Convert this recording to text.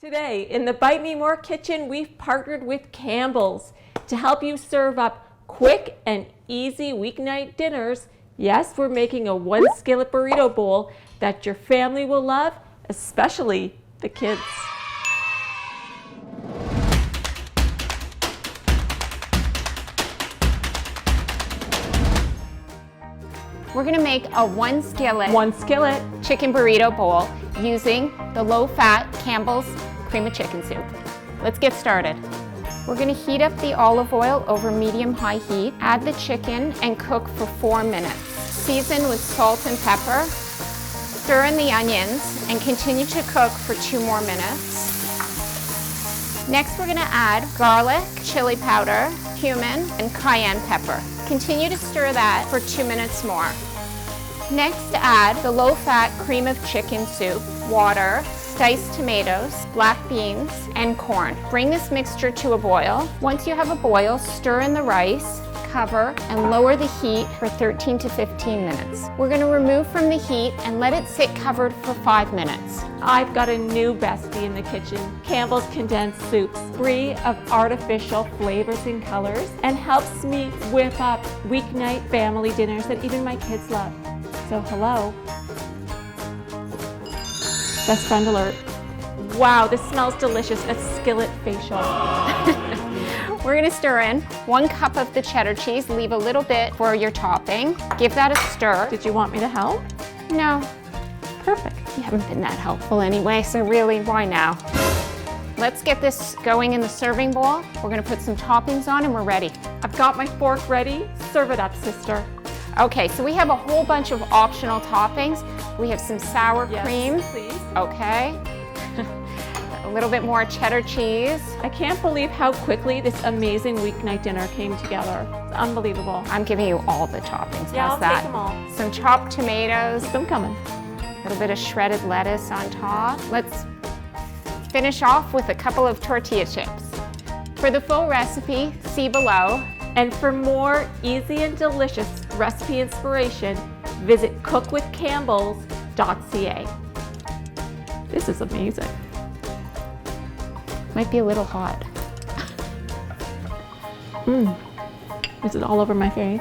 Today in the Bite Me More kitchen, we've partnered with Campbell's to help you serve up quick and easy weeknight dinners. Yes, we're making a one skillet burrito bowl that your family will love, especially the kids. We're gonna make a one skillet chicken burrito bowl using the low-fat Campbell's cream of chicken soup. Let's get started. We're gonna heat up the olive oil over medium-high heat, add the chicken and cook for 4 minutes. Season with salt and pepper, stir in the onions and continue to cook for 2 more minutes. Next, we're gonna add garlic, chili powder, cumin, and cayenne pepper. Continue to stir that for 2 minutes more. Next, add the low-fat cream of chicken soup, water, diced tomatoes, black beans, and corn. Bring this mixture to a boil. Once you have a boil, stir in the rice, cover, and lower the heat for 13 to 15 minutes. We're gonna remove from the heat and let it sit covered for 5 minutes. I've got a new bestie in the kitchen, Campbell's Condensed Soups, free of artificial flavors and colors, and helps me whip up weeknight family dinners that even my kids love. So hello. Best friend alert. Wow, this smells delicious. A skillet facial. We're gonna stir in 1 cup of the cheddar cheese. Leave a little bit for your topping. Give that a stir. Did you want me to help? No. Perfect. You haven't been that helpful anyway, so really, why now? Let's get this going in the serving bowl. We're gonna put some toppings on and we're ready. I've got my fork ready. Serve it up, sister. Okay, so we have a whole bunch of optional toppings. We have some sour cream. Yes, please. Okay. A little bit more cheddar cheese. I can't believe how quickly this amazing weeknight dinner came together. It's unbelievable. I'm giving you all the toppings. Yeah, How's I'll that? take them all. Some chopped tomatoes. Keep them coming. A little bit of shredded lettuce on top. Let's finish off with a couple of tortilla chips. For the full recipe, see below. And for more easy and delicious recipe inspiration, visit cookwithcampbells.ca. This is amazing. Might be a little hot. Is it all over my face?